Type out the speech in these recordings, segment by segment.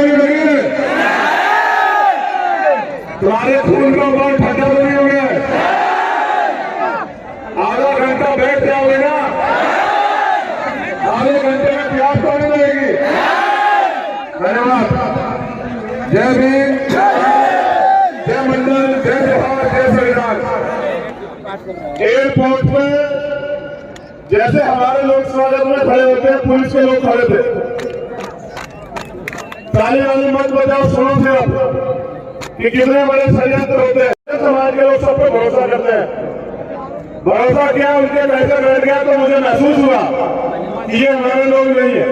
गोली लगी है, तुम्हारे खून का बाल ठंडा नहीं हो गया, आधा घंटा बैठ जाओगे ना, आधे घंटे में प्यास तो नहीं लगेगी। धन्यवाद। जय भीम, जय मंडल, जय जवाहर, जय संविधान। एयरपोर्ट में जैसे हमारे लोग स्वागत में खड़े होते हैं, पुलिस के लोग खड़े थे, ताली वाली मत बजाओ, सुनो से आप कि कितने बड़े षड्यंत्र होते हैं। समाज के लोग सब पे भरोसा करते हैं, भरोसा किया, उनके पैसे बैठ गया तो मुझे महसूस हुआ कि ये हमारे लोग नहीं है।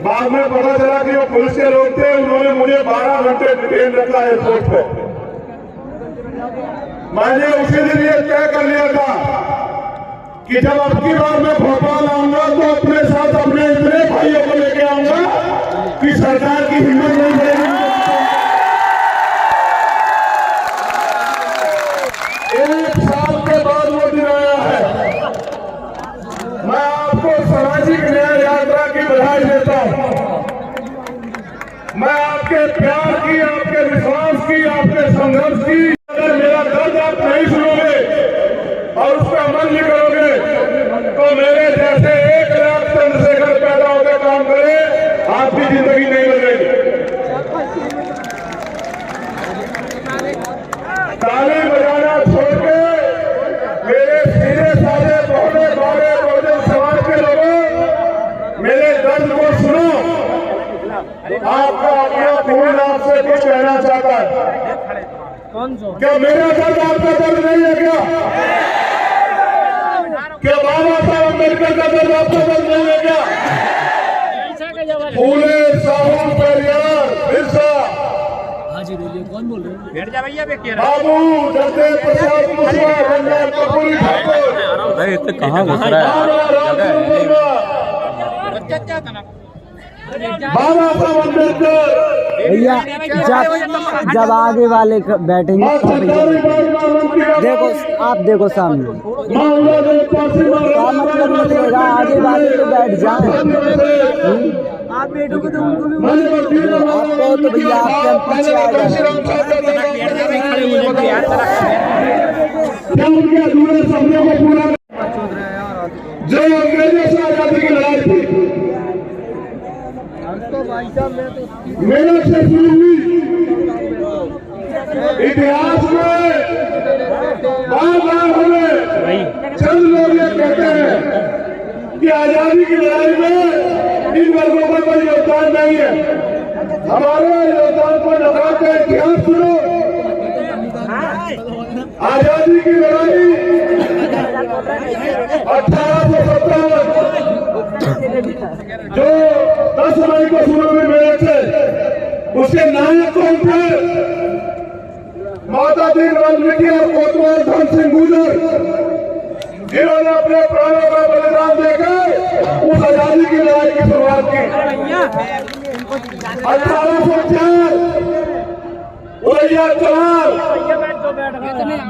बाद में पता चला कि वो पुलिस के लोग थे, उन्होंने मुझे 12 घंटे डिटेन रखा एयरपोर्ट पे। मैंने उसी दिन ये तय कर लिया था कि जब अब की बार मैं भोपाल आऊंगा तो अपने साथ अपने इतने भाइयों को लेके आऊंगा कि सरकार की हिम्मत नहीं बढ़ेगी। एक साल के बाद वो दिन आया है। मैं आपको सामाजिक न्याय यात्रा की बधाई देता हूं। मैं आपके प्यार की, आपके विश्वास की, आपके संघर्ष की, अगर मेरा दर्द आप नहीं सुनोगे और उस पर अमल नहीं करोगे तो मेरे जैसे 1 लाख चंद्रशेखर पैदा होकर काम करे, आपकी जिंदगी नहीं बदलेगी। ताली बजाना छोड़ के मेरे सीधे साधे बहुते बड़े बहुजन समाज के लोगों, मेरे दर्द को सुनो। आपका अपना खून आपसे कुछ कहना चाहता है। क्या मेरा दर्द आपका दर्द नहीं है? क्या बाबा साहब अम्बेडकर का दर्द आपका दर्द नहीं है? क्या फूले, साहू, पेरियार, बिरसा, कौन बोल रहे हैं? बाबू, जगदेव प्रसाद कुशवाहा, बंगाल कपूरी ठाकुर, कहाँ घुस रहा है? बाबा साहब अम्बेडकर। भैया जब आगे वाले बैठेंगे देखो, आप देखो सामने, क्या मतलब निकलेगा? आगे वाले तो बैठ जाए, आप बैठोगे तो उनको भी आपको तो भैया आपके हम पीछे आ जाए। जो अंग्रेजों से आजादी की लड़ाई थी, मेहनत से शुरू हुई। इतिहास में बार-बार हमें चंद लोग ये कहते हैं कि आजादी की लड़ाई में इन वर्गों का कोई योगदान नहीं है। हमारे योगदान को नकार का इतिहास सुनो। आजादी की लड़ाई 1857 जो 10 मई को शुरू हुई मेरठ से, उसके नायक कौन थे? माता दीन वाल्मीकि और कोतवाल धन सिंह गुर्जर, जिन्होंने अपने प्राणों का बलिदान देकर उस आजादी की लड़ाई की शुरुआत की। 1804 उड़ैया चौहान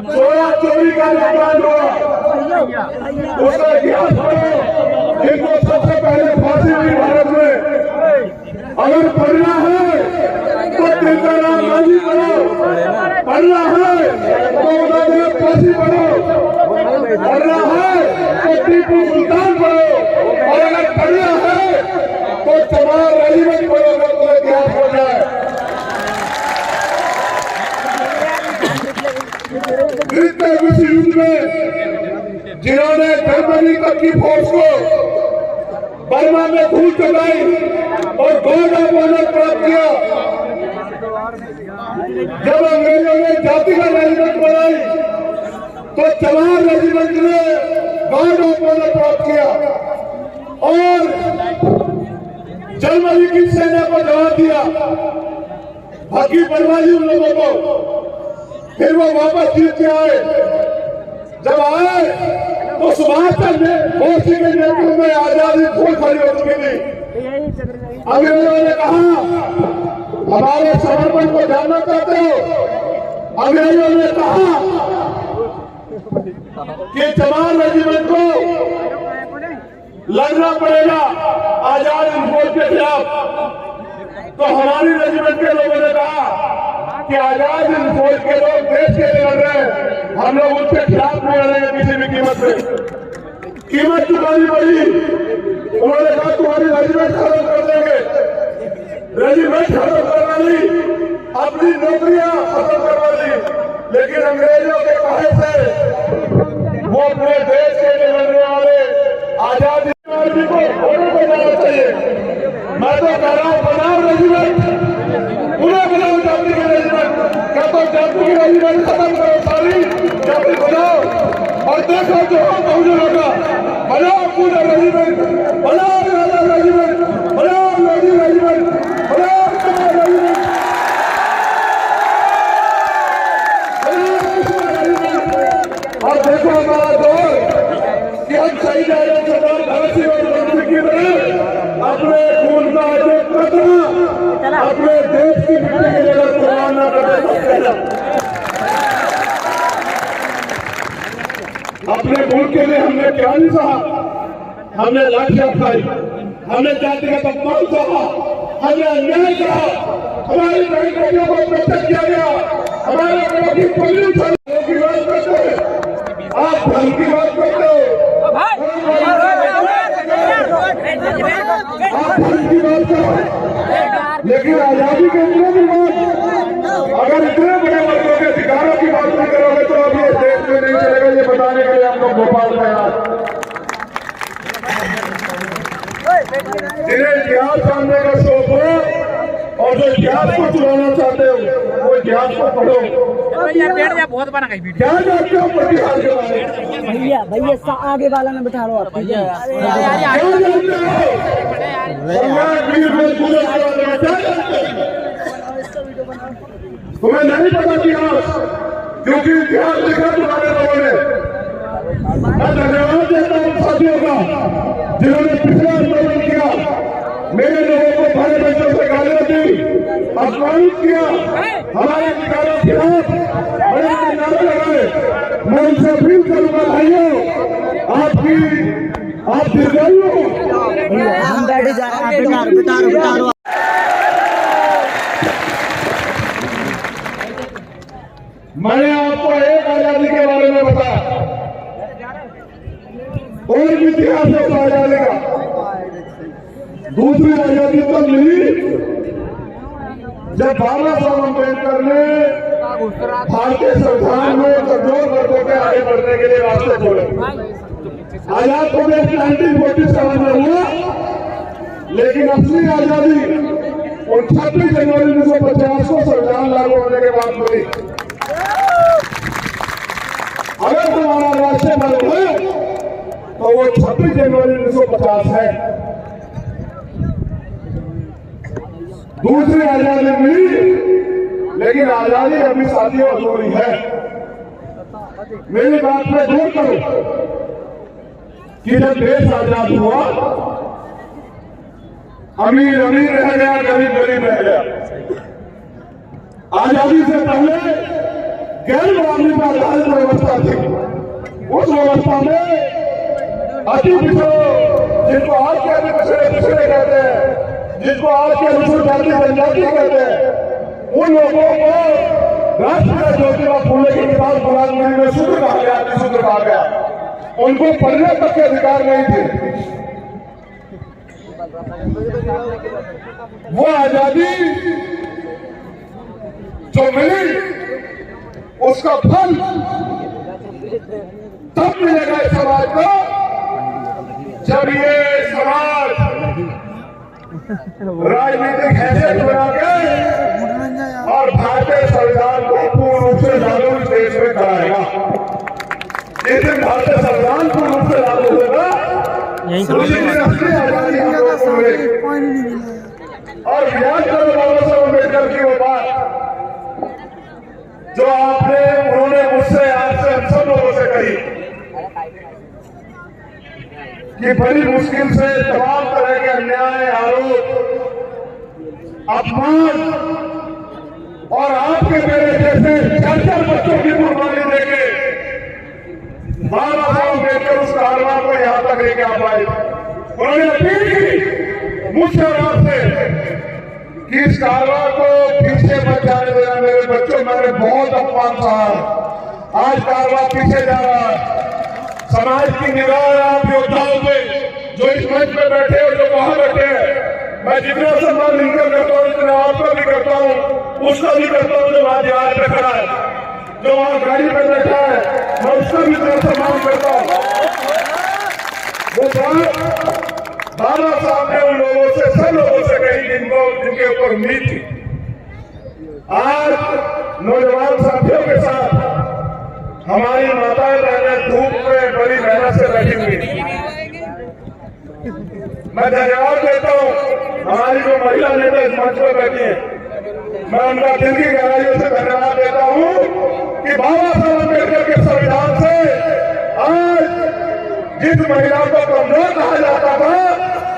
16 चोरी का निर्माण हुआ, उसका इतिहास पढ़ो। इनको सबसे पहले फांसी हुई भारत में। अगर पढ़ना है तो तिलकाराम गांधी पढ़ो, पढ़ना है तो उन्होंने फांसी पढ़ो, पढ़ना है तो टीपू सुल्तान पढ़ो, और अगर पढ़ना है तो चमार रेजिमेंट पढ़ो, अगर तो इतिहास हो जाए। द्वितीय विश्व युद्ध में जिन्होंने जर्मनी तक की फोर्स को बर्मा में धूल चलाई और गॉड ऑफ ऑनर प्राप्त किया, जब अंग्रेजों ने जातिगत रेजिमेंट बनाई तो चमार रेजिमेंट ने गॉड ऑफ ऑनर प्राप्त किया और जर्मनी की सेना को जवाब दिया। बाकी बर्बादी उन लोगों को, फिर वो वापस जीत के आए। जब आए तो सुभाष चंद्र बोस के नेतृत्व में आजादी फूल खड़ी हो चुकी थी। अंग्रेजों ने कहा, हमारे समर्पण को जानना चाहते हो? अंग्रेजों ने कहा कि चमार रेजिमेंट को लड़ना पड़ेगा आजाद हिंद फौज के खिलाफ। तो हमारी रेजिमेंट के लोगों ने कहा कि आजाद हिंद फौज के लोग देश के लिए लड़ रहे हैं, हम लोग उनके खिलाफ नहीं लड़ेंगे किसी भी कीमत पे। कीमत चुकानी पड़ी। उन्होंने कहा तुम्हारी रेजिमेंट खत्म कर देंगे। रेजिमेंट खत्म करवा ली, अपनी नौकरियां खत्म करवा ली, लेकिन अंग्रेजों के कहे से वो अपने देश के लिए लड़ने वाले आजादी आर्मी को होने को जाना चाहिए। मैं तो कह रहा हूं बनाओ रेजिमेंट, उन्हें बनाओ जाति के रेजिमेंट। क्या तो जाति की रेजिमेंट खत्म करो, सारी जाति बनाओ और देखो जो हो बहुजनों का। बनाओ पूरा रेजिमेंट, बनाओ राजा रेजिमेंट, बनाओ लोधी रेजिमेंट, बनाओ कुमार रेजिमेंट, और देखो हमारा दौर कि हम सही जा रहे हैं। सरदार भगत सिंह और बंसी की तरह अपने खून का एक कतरा अपने देश की मिट्टी के लिए कुर्बान न कर सकते। अपने मुल्क के लिए हमने क्या नहीं सहा, हमने लाठियां खाई, हमने जातिगत अपमान सहा, हमने अन्याय कहा, हमारी बहन बेटियों को प्रत्यक्ष किया गया, हमारे बड़ों की पल्ली उठाने की बात करते हैं, आप धर्म की बात करते हो, आप धर्म की बात करो, लेकिन आजादी के इतने भी बात, अगर इतने बड़े वर्गों के अधिकारों की बात नहीं करोगे तो अभी ये देश में नहीं चलेगा। ये बताने के लिए हम लोग भोपाल में आए। जिन्हें इतिहास जानने का शौक हो और जो इतिहास को चुराना चाहते हो वो इतिहास को पढ़ो। बहुत बना क्या जानते हो प्रतिहार के बारे में? भैया भैया आगे वाला में बैठा लो आप। क्या जानते हो? तुम्हें नहीं पता इतिहास, क्योंकि इतिहास लिखा तुम्हारे लोगों ने। मैं धन्यवाद देता हूं साथियों का जिन्होंने पिछला आंदोलन किया, मेरे लोगों को भारे बच्चों से गालियां दी, अपमानित किया, हमारे अधिकारों के खिलाफ बड़े बड़े नारे लगाए। मैं उनसे अपील करूंगा भाइयों, आप दीर्घायु हो। हम बैठे जा रहे हैं, बितारो। मैंने आपको एक आजादी के बारे में बताया, और भी इतिहास है उस आजादी का। दूसरी आजादी तब मिली जब बाबा साहब अम्बेडकर ने भारतीय संविधान में कमजोर वर्गों के आगे बढ़ने के लिए रास्ते खोले। आजाद प्रदेश 1947 में हुआ, लेकिन असली आजादी 26 जनवरी 1950 को संविधान लागू होने के बाद मिली। अगर हमारा राष्ट्रीय पर्व है तो वो 26 जनवरी 1950 है। दूसरी आजादी मिली, लेकिन आजादी अभी साथियों अधूरी है। मेरी बात में जोर करो कि जब देश आजाद हुआ, अमीर अमीर रह गया, गरीब गरीब रह गया। आजादी से पहले गैर बराबरी पर आधारित व्यवस्था थी। उस व्यवस्था में अति पिछड़ों, जिनको आज के अति पिछड़े कहते हैं, जिनको आज के अनुसूचित जाति जनजाति कहते हैं, उन लोगों को राष्ट्रपिता ज्योतिबा फूले की किताब गुलामगिरी में सूत्र कहा गया, सूत्र कहा गया। उनको पढ़ने तक के अधिकार नहीं थे। वो आजादी जो मिली, उसका फल तब मिलेगा इस समाज को जब ये समाज राजनीतिक हैसियत बना के और भारतीय संविधान को पूर्ण रूप से लागू देश में कराएगा। जिस दिन भारतीय संविधान पूर्ण रूप से लागू होगा, उसी दिन असली आजादी हम लोगों को मिलेगी। और याद करो बाबा साहब अम्बेडकर की वो बात जो उन्होंने मुझसे, आपसे, हम सब लोगों से कही कि बड़ी मुश्किल से तमाम तरह के अन्याय, आरोप, अपमान और आपके मेरे जैसे 4 बच्चों की कुर्बानी देके बाबा साहब अम्बेडकर उस कारवां को यहां तक लेके आ पाए। उन्होंने अपील की मुझसे और आपसे कि इस कारवां को पीछे मत जाने देना मेरे बच्चों। मैंने बहुत अपमान सहा, आज कारवां पीछे जा रहा है। समाज की निगाह आप योद्धाओं पे जो इस मंच पे बैठे और जो वहां बैठे हैं, मैं जितना सम्मान इनका करता हूँ उतना आपका भी करता हूँ, उसका भी करता हूँ जो वहां दीवार पे खड़ा है, जो वहां गाड़ी पे बैठा है, मैं उसका भी इतना सम्मान करता हूँ। वो बाबा साहब ने उन लोगों से, सब लोगों से कही जिनके ऊपर उम्मीद थी। आज नौजवान साथियों के साथ हमारी माताएं बहनें धूप में बड़ी मेहनत से बैठी हुई। मैं धन्यवाद देता हूँ हमारी जो महिला नेता इस मंच पर बैठी है, मैं उनका दिल की गहराइयों से धन्यवाद देता हूँ कि बाबा साहब अम्बेडकर के संविधान से आज जिस महिला को कमजोर कहा जाता था,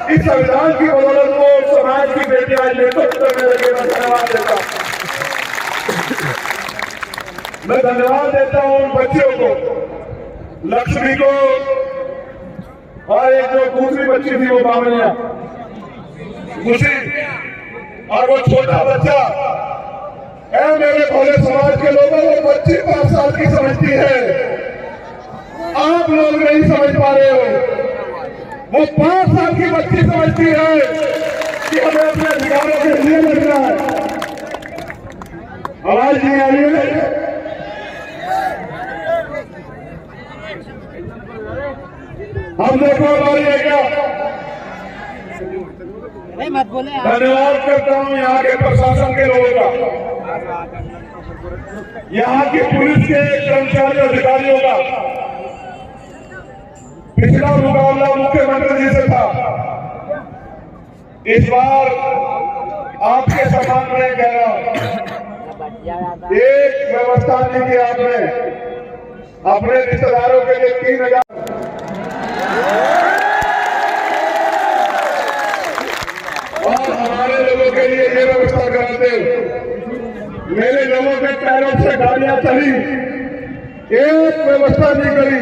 इस संविधान की बदौलत को समाज की बेटियां नेतृत्व करने लगे। मैं धन्यवाद देता हूँ, मैं धन्यवाद देता हूँ उन बच्चियों को, लक्ष्मी को और एक जो दूसरी बच्ची थी वो बामनिया खुशी, और वो छोटा बच्चा। मेरे भोले समाज के लोगों को बच्ची 5 साल की समझती है, आप लोग नहीं समझ पा रहे हो। वो 5 साल की बच्ची समझती है कि हमें अपने अधिकारों के लिए लड़ना है। आवाज नहीं आ रही है? हम देखो हमारी है क्या? मत बोले। धन्यवाद करता हूँ यहाँ के प्रशासन के लोगों का, यहाँ की पुलिस के कर्मचारी अधिकारियों का। पिछला मुकाबला मुख्यमंत्री जी से था, इस बार आपके सम्मान में कह रहा हूं, एक व्यवस्था नहीं की आपने अपने रिश्तेदारों के लिए 3000 और हमारे लोगों के लिए ये व्यवस्था कराते हो। मेरे लोगों के पैरों से गाड़ियां चली, एक व्यवस्था नहीं करी।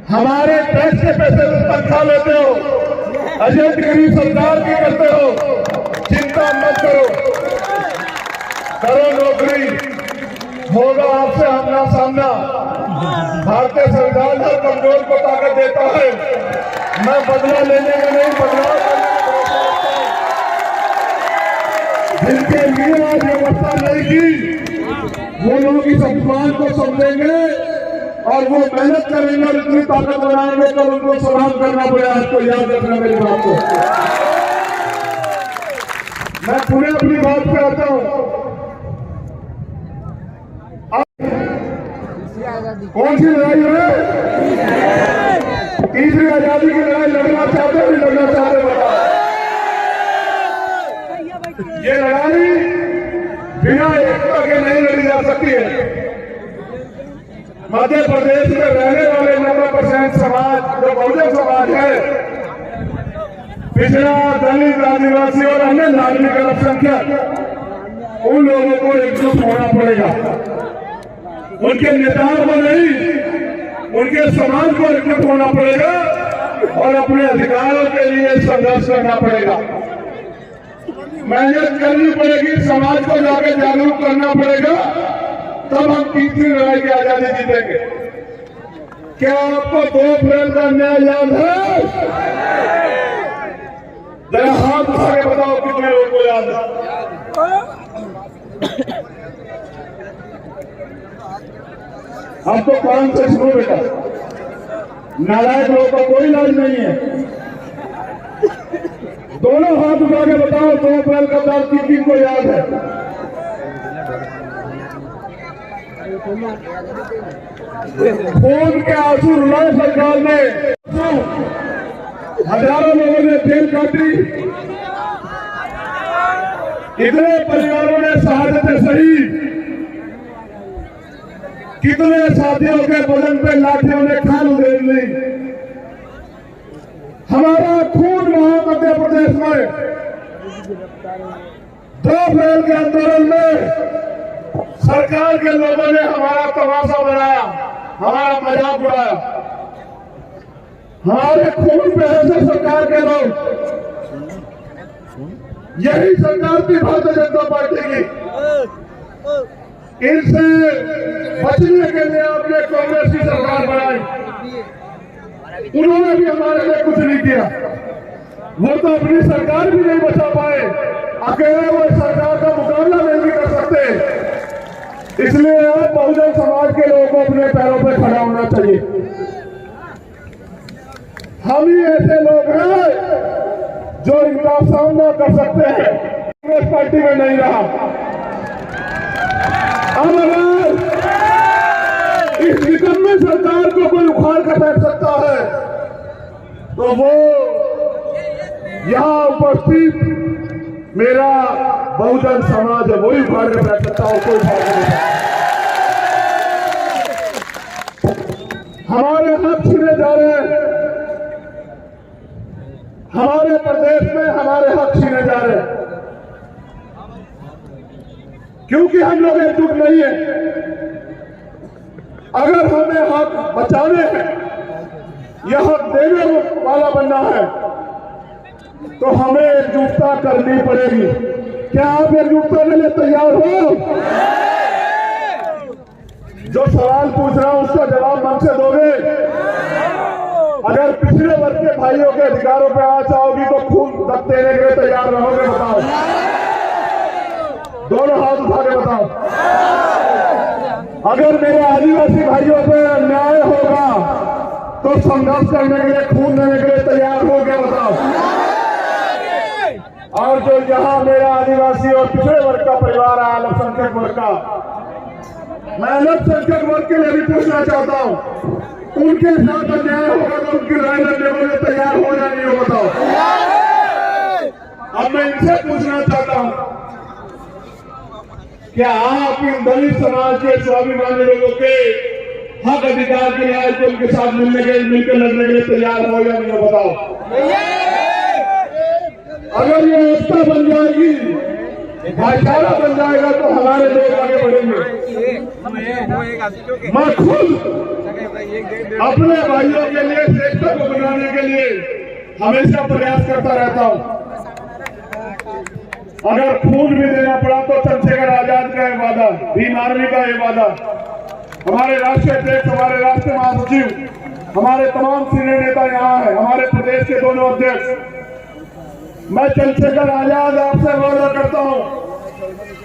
हमारे टैक्स के पैसे से तनख्वाह लेते हो, एजेंटगिरी सरकार की करते हो। चिंता मत करो, करो नौकरी, होगा आपसे आमना सामना। भारतीय संविधान हर कमजोर को ताकत देता है। मैं बदला लेने में नहीं, बदलाव करने में। जिनके लिए आज व्यवस्था नहीं की, वो लोग इस अपमान को समझेंगे और वो मेहनत करेंगे और इतनी ताकत बनाएंगे तो उनको सलाम करना पड़ेगा। आपको याद रखना मेरी बात को। मैं पुनः अपनी बात पे आता हूँ। कौन सी लड़ाई है? तीसरी आजादी की लड़ाई लड़ना चाहते हो, लड़ना चाहते बताओ। ये लड़ाई बिना एकता के नहीं लड़ी जा सकती है। मध्य प्रदेश में रहने वाले 90% समाज जो बहुजन समाज है, पिछड़ा, दलित, आदिवासी और अन्य नागरिक अल्पसंख्यक, उन लोगों को एकजुट होना पड़ेगा। उनके नेताओं को नहीं, उनके समाज को एकजुट होना पड़ेगा और अपने अधिकारों के लिए संघर्ष करना पड़ेगा। मेहनत करनी पड़ेगी, समाज को जाकर जागरूक करना पड़ेगा, तब हम तीसरी लड़ाई की आजादी जीतेंगे। क्या आपको 2 अप्रैल का अन्याय याद है? जरा हाथ उठा के बताओ कितने लोगों को याद है? हम तो कान से सुनो बेटा, नालायक लोगों का कोई इलाज नहीं है। दोनों हाथ उठा के बताओ 2 अप्रैल का तारीख किन को याद है? खून के आंसू रुलाए सरकार ने, हजारों लोगों ने जेल काटी, कितने परिवारों ने शहादतें सही, कितने साथियों के बदन पे लाठियों ने खाल उधेड़ ली। हमारा खून वहां मध्य प्रदेश में 2 अप्रैल के आंदोलन में सरकार के लोगों ने हमारा तमाशा बनाया, हमारा मजाक उड़ाया। हमारे खून पे ऐसे सरकार के लोग यही सरकार थी भारतीय जनता पार्टी की। इनसे बचने के लिए आपने कांग्रेस की सरकार बनाई। उन्होंने भी हमारे लिए कुछ नहीं किया। वो तो अपनी सरकार भी नहीं बचा पाए, अकेले वो सरकार का मुकाबला नहीं भी कर सकते। इसलिए अब बहुजन समाज के लोगों को अपने पैरों पर खड़ा होना चाहिए। हम ही ऐसे लोग हैं जो इनका सामना कर सकते हैं। कांग्रेस पार्टी में नहीं रहा। अब अगर इस निकम्मे सरकार को कोई उखाड़ कर बैठ सकता है तो वो यहाँ उपस्थित मेरा बहुजन समाज है, वही उखाड़ कर बैठ सकता है और कोई उखाड़ नहीं सकता। हमारे हक छीने जा रहे हैं, हमारे प्रदेश में हमारे हक छीने जा रहे हैं, क्योंकि हम लोग एकजुट नहीं है। अगर हमें हक बचाने हैं, यह हक देने वाला बनना है, तो हमें एकजुटता करनी पड़ेगी। क्या आप एकजुटता के लिए तैयार हो? जो सवाल पूछ रहा हूं उसका जवाब मन से दोगे? अगर पिछड़े वर्ग के भाइयों के अधिकारों पे आंच आओगी तो खून देने के लिए तैयार रहोगे? बताओ, दोनों हाथ उठा के बताओ। अगर मेरे आदिवासी भाइयों पे अन्याय होगा तो संघर्ष करने के लिए, खून देने के लिए तैयार हो गया? बताओ। और जो यहाँ मेरा आदिवासी और पिछड़े वर्ग का परिवार है, अल्पसंख्यक वर्ग का, मैं अल्पसंख्यक वर्ग के लिए भी पूछना चाहता हूँ, उनके साथ अन्याय होगा तो उनकी राय लड़ने के लिए तैयार हो या नहीं हो? बताओ। अब मैं इनसे पूछना चाहता हूँ, क्या आप इन दलित समाज के स्वाभिमानी लोगों के हक अधिकार के लिए आज उनके साथ मिलकर लड़ने के लिए तैयार हो या नहीं हो? बताओ। अगर ये एकता बन जाएगी, भाईचारा बन जाएगा तो हमारे लोग आगे बढ़ेंगे। मैं खुद अपने भाइयों के लिए, एकता को बनाने के लिए हमेशा प्रयास करता रहता हूँ। अगर खून भी देना पड़ा तो चंद्रशेखर आजाद का ये वादा, भीम आर्मी का ये वादा, हमारे राष्ट्रीय अध्यक्ष, हमारे राष्ट्रीय महासचिव, हमारे तमाम सीनियर नेता यहाँ है, हमारे प्रदेश के दोनों अध्यक्ष, मैं चंद्रशेखर आजाद आपसे वादा करता हूँ,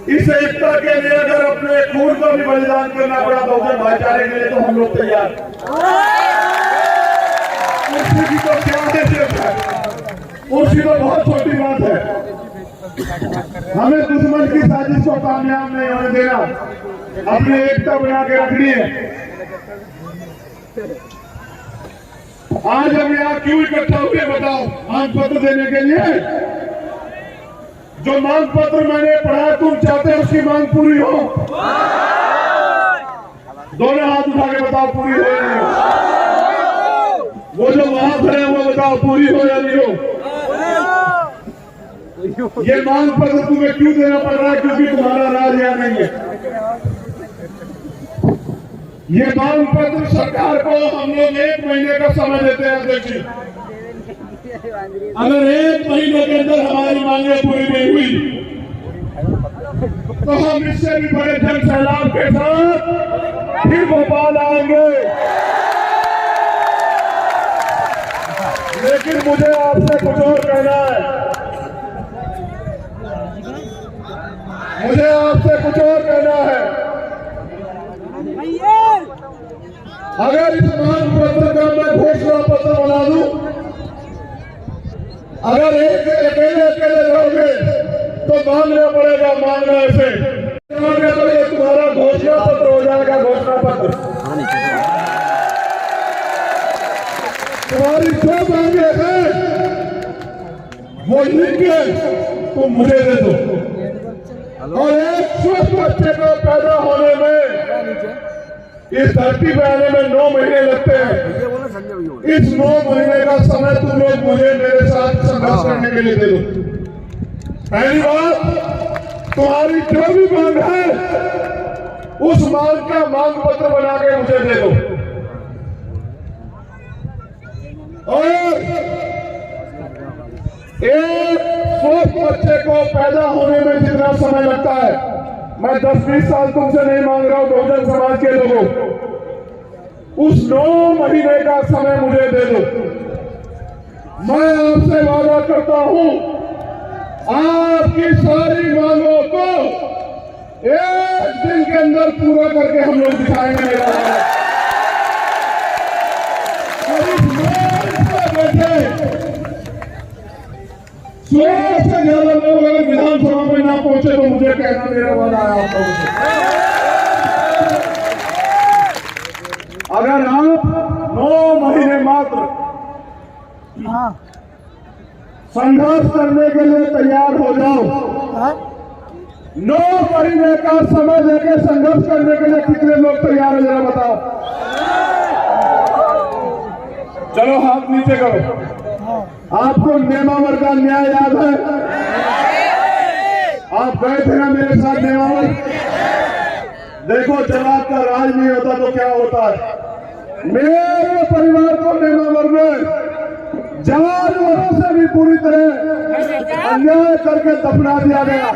इस एकता के लिए अगर अपने खून को भी बलिदान करना पड़ा बहुजन भाईचारे के लिए तो हम लोग तैयार। कुर्सी की तो क्या है, कुर्सी तो बहुत छोटी बात है। हमें दुश्मन की साजिश को कामयाब नहीं होने देना, अपनी एकता बना के रखनी है। आज हम यहाँ क्यों इकट्ठा हुए बताओ? मांग पत्र देने के लिए। जो मांग पत्र मैंने पढ़ा, तुम चाहते हो उसकी मांग पूरी हो? दोनों हाथ उठा के बताओ, पूरी हो या नहीं हो? वो जो वहां खड़े हैं वो बताओ, पूरी हो या नहीं हो? ये मांग पत्र तुम्हें क्यों देना पड़ रहा है? क्योंकि तुम्हारा राज यहाँ नहीं है। ये मांग पत्र सरकार को हम लोग 1 महीने का समय देते हैं। देखिए, अगर 1 महीने के अंदर हमारी मांगे पूरी नहीं हुई तो हम इससे भी बड़े जन सैलाब के साथ फिर भोपाल आएंगे। लेकिन मुझे आपसे कुछ और कहना है, मुझे आपसे कुछ और कहना है। अगर इस मांग पत्र का मैं घोषणा पत्र बना दूं, अगर अकेले रहोगे तो मांगना पड़ेगा, मांगना ऐसे तो ये तुम्हारा घोषणा पत्र हो जाएगा। घोषणा पत्र तुम्हारी जो मांगे हैं वो लिख के तुम मुझे दे दो। और एक स्वस्थ बच्चे को पैदा होने में, इस धरती पे आने में 9 महीने लगते हैं। इस 9 महीने का समय तुम लोग मुझे मेरे साथ संघर्ष करने के लिए दे दो। पहली बात, तुम्हारी जो भी मांग है उस मांग का मांग पत्र बना के मुझे दे दो। और एक स्वस्थ बच्चे को पैदा होने में जितना समय लगता है, मैं 10-20 साल तुमसे नहीं मांग रहा हूं बहुजन समाज के लोगों, उस 9 महीने का समय मुझे दे दो। मैं आपसे वादा करता हूं आपकी सारी मांगों को एक दिन के अंदर पूरा करके हम लोग दिखाएंगे। मेरा बैठे 16 से ज्यादा लोग अगर विधानसभा में ना पहुंचे तो मुझे कहना, मेरा वादा है आप लोगों से। अगर आप 9 महीने मात्र संघर्ष करने के लिए तैयार हो जाओ, 9 महीने का समय लेके संघर्ष करने के लिए कितने लोग तैयार है जरा बताओ। चलो हाथ नीचे करो। आपको नेमावर का न्याय याद है? आप गए थे ना मेरे साथ नेमावर? देखो जवाब का राज नहीं होता तो क्या होता है। मेरे परिवार को नेमावर में जानवरों से भी पूरी तरह अन्याय करके दफना दिया गया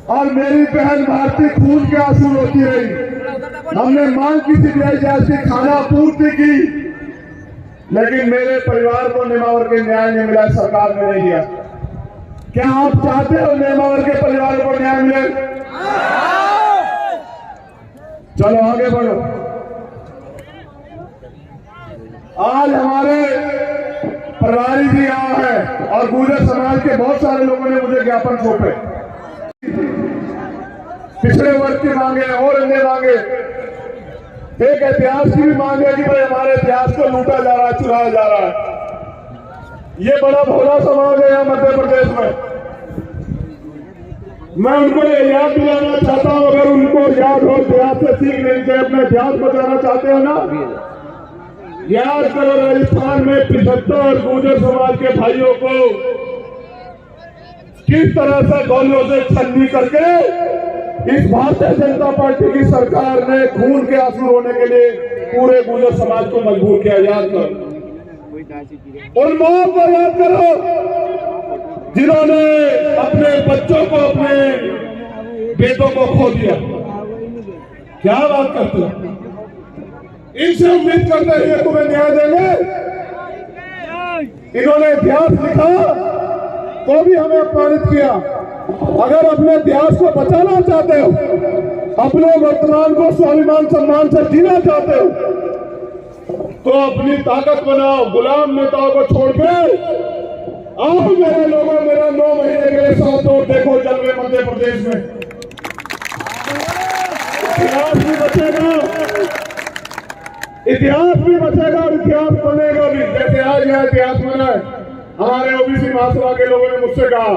और मेरी बहन भारती खून के आंसू रोती रही। हमने मांग की सीबीआई जांच की, खाना पूर्ति की, लेकिन मेरे परिवार को नेमावर के न्याय नहीं मिला, सरकार ने नहीं दिया। क्या आप चाहते हो नेमावर के परिवार को न्याय मिले? चलो आगे बढ़ो। आज हमारे प्रभारी जी यहाँ है और गुर्जर समाज के बहुत सारे लोगों ने मुझे ज्ञापन सौंपे, पिछड़े वर्ग की मांगे और अन्य मांगे, एक इतिहास की भी मांग है कि भाई हमारे इतिहास को लूटा जा रहा है, चुराया जा रहा है। ये बड़ा भोला समाज है यहाँ मध्य प्रदेश में। मैं उनको ये याद दिलाना चाहता हूँ, अगर उनको याद हो, इतिहास से सीख लेनी चाहिए, अपना इतिहास बचाना चाहते हो ना, याद करो राजस्थान में 75 गुर्जर समाज के भाइयों को किस तरह से गोलियों से छलनी करके इस भारतीय जनता पार्टी की सरकार ने खून के आंसू रोने के लिए पूरे गुर्जर समाज को मजबूर किया। याद करो उन मौत को, याद करो जिन्होंने अपने बच्चों को, अपने बेटों को खो दिया। क्या बात करते हो? इनसे उम्मीद करते हैं तुम्हें न्याय देंगे। इन्होंने इतिहास लिखा तो भी हमें अपमानित किया। अगर अपने इतिहास को बचाना चाहते हो, अपने वर्तमान को स्वाभिमान सम्मान से जीना चाहते हो, तो अपनी ताकत बनाओ, गुलाम नेताओं को छोड़ के आओ मेरे लोगों, मेरा 9 महीने के लिए साथ दो, देखो जलवे मध्य प्रदेश में। इतिहास भी बचेगा, इतिहास भी बचेगा और इतिहास बनेगा भी। जैसे आज यह इतिहास बना है, हमारे ओबीसी महासभा के लोगों ने मुझसे कहा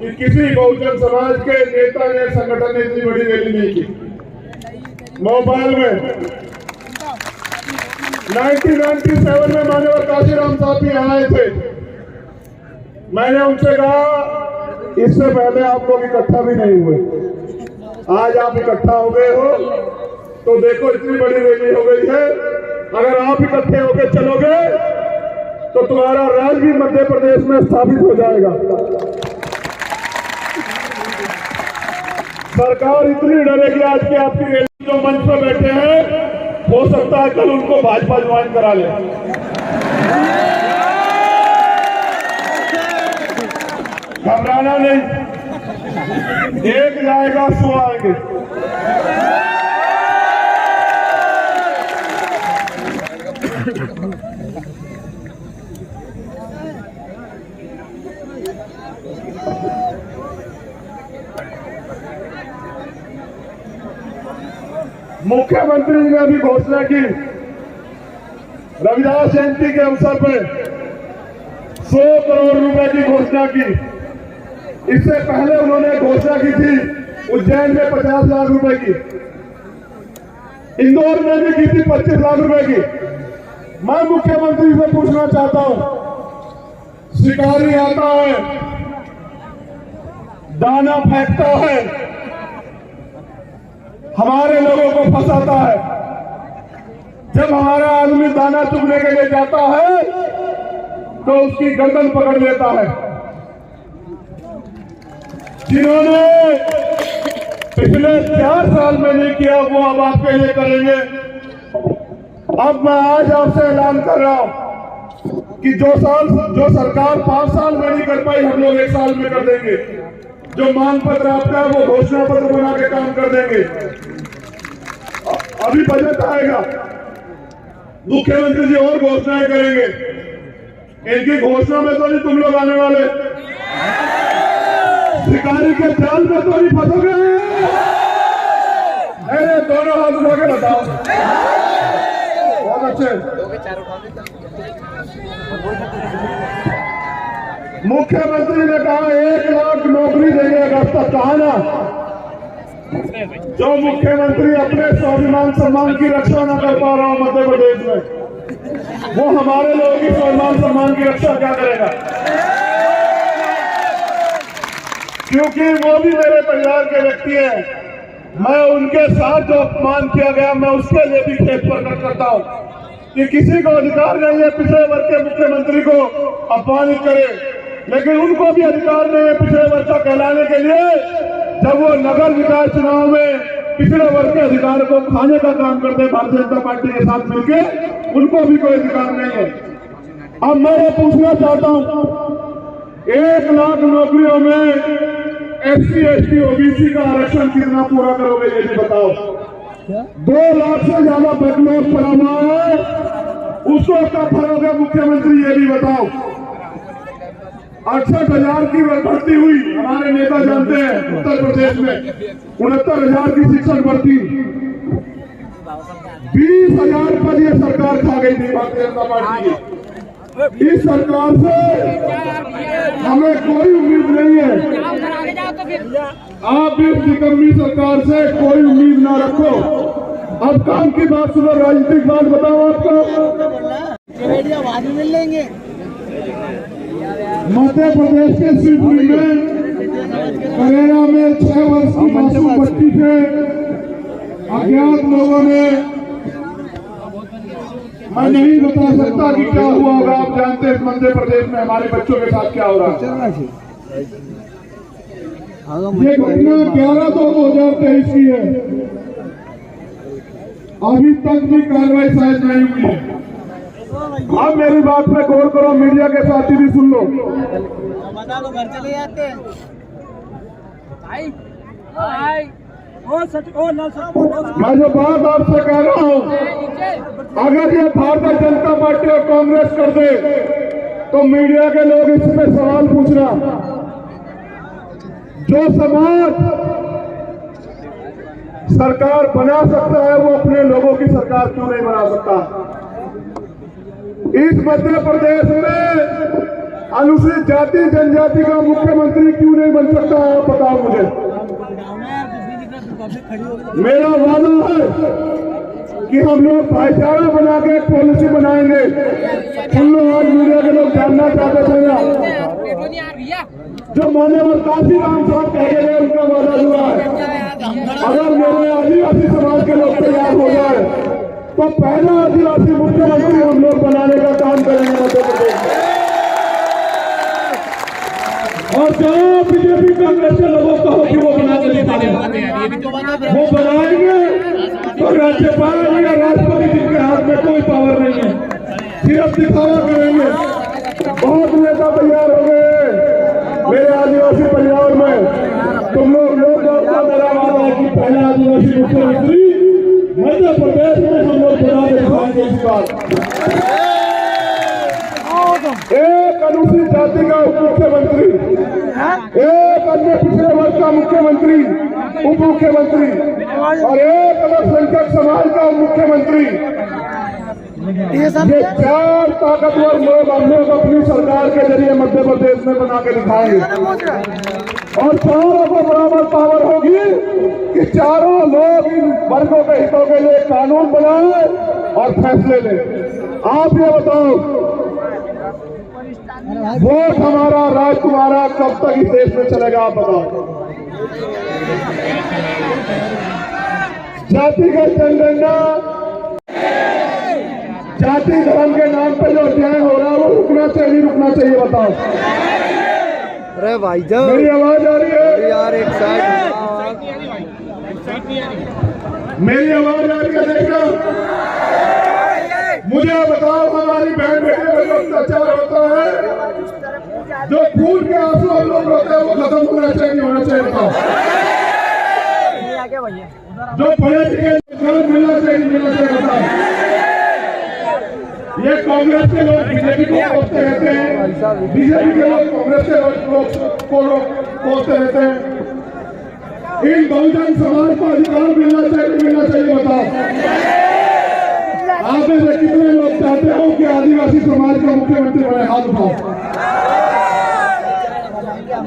कि किसी बहुजन समाज के नेता ने, संगठन ने इतनी बड़ी रैली नहीं की। भोपाल में 1997 में माननीय काशीराम साहब भी आए थे। मैंने उनसे कहा इससे पहले आप लोग इकट्ठा भी नहीं हुए, आज आप इकट्ठा हो गए हो तो देखो इतनी बड़ी रैली हो गई है। अगर आप इकट्ठे होकर चलोगे तो तुम्हारा राज भी मध्य प्रदेश में स्थापित हो जाएगा। सरकार इतनी डरेगी आज की आपकी रैली, जो मंच पर बैठे हैं हो सकता है कल उनको भाजपा ज्वाइन करा ले। घबराना नहीं, एक जाएगा 100 आएंगे। मुख्यमंत्री जी ने भी घोषणा की, रविदास जयंती के अवसर पर 100 करोड़ रुपए की घोषणा की। इससे पहले उन्होंने घोषणा की थी उज्जैन में 50 लाख रुपए की, इंदौर में भी की थी 25 लाख रुपए की। मैं मुख्यमंत्री से पूछना चाहता हूं, शिकारी आता है, दाना फेंकता है, हमारे लोगों को फंसाता है। जब हमारा आदमी दाना चुगने के लिए जाता है तो उसकी गर्दन पकड़ लेता है। जिन्होंने पिछले 4 साल में नहीं किया वो अब आपके लिए करेंगे। अब मैं आज आपसे ऐलान कर रहा हूं कि जो सरकार 5 साल में नहीं कर पाई, हम लोग 1 साल में कर देंगे। जो मांग पत्र आपका है वो घोषणा पत्र बना के काम कर देंगे। अभी बजट आएगा, मुख्यमंत्री जी और घोषणाएं करेंगे। इनकी घोषणा में तो नहीं तुम लोग आने वाले, शिकारी के जाल में तो नहीं फंसोगे। अरे दोनों हाथ उठा के बताओ। बहुत अच्छे। मुख्यमंत्री ने कहा 1 लाख नौकरी देंगे अगर तक। कहा ना, जो मुख्यमंत्री अपने स्वाभिमान सम्मान की रक्षा न कर पा रहा हूं मध्य प्रदेश में, वो हमारे लोगों की स्वाभिमान सम्मान की रक्षा क्या करेगा? क्योंकि वो भी मेरे परिवार के व्यक्ति हैं। मैं उनके साथ जो अपमान किया गया, मैं उसके लिए भी खेद प्रकट करता हूं कि किसी को अधिकार नहीं है पिछड़े वर्ग के मुख्यमंत्री को अपमानित करे, लेकिन उनको भी अधिकार नहीं है पिछड़े वर्ग का कहलाने के लिए जब वो नगर निकाय चुनाव में पिछड़े वर्ग के अधिकार को खाने का काम करते हैं भारतीय जनता पार्टी के साथ मिलकर, उनको भी कोई अधिकार नहीं है। अब मैं ये पूछना चाहता हूं, 1 लाख नौकरियों में SC, ST, OBC का आरक्षण कितना पूरा करोगे ये भी बताओ। 2 लाख से ज्यादा बैकलॉग पड़ा हुआ है, उसको कब भरोगे मुख्यमंत्री ये भी बताओ। 68,000 की भर्ती हुई, हमारे नेता जानते हैं उत्तर प्रदेश में 69,000 की शिक्षक भर्ती, 20,000 पद ये सरकार खा गई थी भारतीय जनता पार्टी की। इस सरकार से हमें कोई उम्मीद नहीं है। आप इस निकम्मी सरकार से कोई उम्मीद ना रखो। अब काम की बात सुनो, राजनीतिक बात बताओ आपको। मिल लेंगे। मध्य प्रदेश के शिवपुरी में करेरा में 6 वर्ष की मासूम बच्ची से अज्ञात लोगों ने, मैं नहीं बता सकता कि क्या हुआ होगा, आप जानते हैं मध्य प्रदेश में हमारे बच्चों के साथ क्या हो रहा है। ये घटना 11/2/2023 की है, अभी तक भी कार्रवाई शायद नहीं हुई है। अब मेरी बात पे गौर करो, मीडिया के साथी भी सुन लो। बता दो, घर चले जाते हैं। मैं जो बात आपसे कह रहा हूं, अगर ये भारतीय जनता पार्टी और कांग्रेस कर दे तो मीडिया के लोग इसमें सवाल पूछना, जो समाज सरकार बना सकता है वो अपने लोगों की सरकार क्यों नहीं बना सकता? इस मध्य प्रदेश में अनुसूचित जाति जनजाति का मुख्यमंत्री क्यों नहीं बन सकता है, आप बताओ मुझे। मेरा वादा है कि हम लोग भाईचारा बना के एक पॉलिसी बनाएंगे। उन लोग आज मीडिया के लोग जानना चाहते थे ना, जो मान्यवर काशीराम साहब कह गए उनका वादा हुआ है। अगर मेरे आदिवासी समाज के लोग तैयार हो जाए तो पहला आदिवासी मुख्यमंत्री हम लोग बनाने का काम करेंगे मध्य प्रदेश में। और जो बीजेपी कांग्रेस के लोगों को हो कि वो बना के दिखाएंगे, वो बनाएंगे तो राज्यपाल या राष्ट्रपति जिनके हाथ में कोई पावर नहीं है, सिर्फ दिखावा करेंगे। बहुत नेता तैयार हो गए मेरे आदिवासी परिवार में। तुम लोग का मेरा वादा है कि पहला आदिवासी मुख्यमंत्री मध्य प्रदेश में हम लोग बना के दिखाएंगे। इस बात एक अनुसूचित जाति का उप मुख्यमंत्री, एक अन्य पिछड़े वर्ग का मुख्यमंत्री उप मुख्यमंत्री और एक अल्पसंख्यक समाज का उप मुख्यमंत्री, ये 4 ताकतवर लोग हम लोग अपनी सरकार के जरिए मध्य प्रदेश में बना के दिखाएंगे। और चारों को बराबर पावर होगी कि चारों लोग इन वर्गों के हितों के लिए कानून बनाए और फैसले लें। आप ये बताओ, वोट हमारा राज तुम्हारा कब तक इस देश में चलेगा? आप बताओ। जातिगत जनगणना जाति धर्म के नाम पे जो अन्याय हो रहा है वो रुकना चाहिए नहीं रुकना चाहिए बताओ। अरे भाई जान मेरी आवाज आ रही है यार एक साइड मेरी आवाज आ रही है देखना। मुझे बताओ हमारी बहन बेटे पर जो अत्याचार होता है जो खून के आंसू हम लोग रोते हैं वो खत्म होना चाहिए नहीं होना चाहिए बताओ। जो पढ़े लिखे मिलना चाहिए नहीं मिलना चाहिए बताओ। ये कांग्रेस के लोग बीजेपी को कोसते रहते हैं बीजेपी के लोग कांग्रेस के लोग को कोसते रहते हैं। इन बहुजन समाज को अधिकार मिलना चाहिए मिलना चाहिए बताओ। आप में से कितने लोग चाहते हो कि आदिवासी समाज का मुख्यमंत्री बने हाथ उठाओ।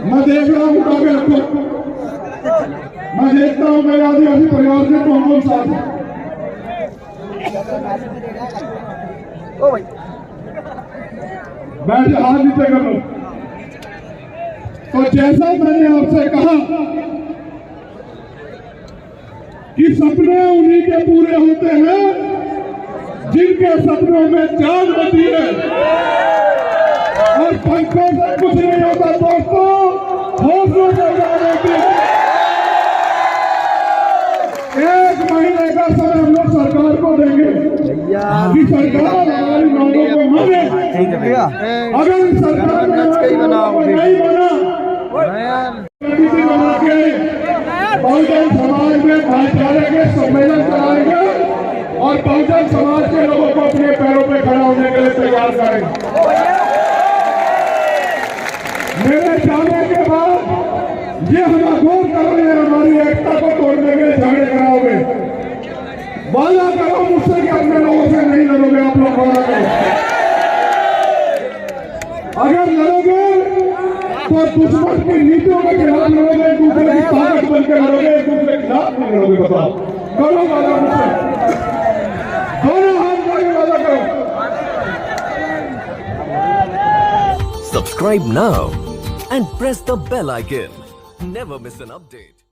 मैं देख रहा हूँ आगे रखो। मैं देखता हूँ मेरे आदिवासी परिवार से कौन साथ है। बैठ हाथ नीचे कर लो। तो जैसा मैंने आपसे कहा कि सपने उन्हीं के पूरे होते हैं जिनके सपनों में जान होती है और पंखों से कुछ नहीं होता दोस्तों, हौसलों से जान होती है। 1 महीने का समय हम लोग सरकार को देंगे कि सरकार हमारी मांगों को माने। अगर सरकार ने नहीं बना बना के बहुजन समाज में भाईचारे के सम्मेलन कराएंगे और बहुजन समाज के लोगों को अपने पैरों पे खड़ा होने के लिए तैयार करेंगे। मेरे जाने के बाद ये हम अघोर करोगे हमारी एकता को तोड़ने के लिए झगड़े कराओगे। वादा करो मुझसे कि अपने लोगों से नहीं लड़ोगे। आप लोग वादा करो। अगर लड़ोगे तो दुश्मन की नीतियों के खिलाफ लड़ोगे, एक दूसरे की ताकत बनकर लड़ोगे, एक दूसरे के खिलाफ नहीं लड़ोगे। बताओ करो वादा मुझसे। दोनों हाथ जोड़ के वादा करो। Subscribe now and press the bell icon. Never miss an update.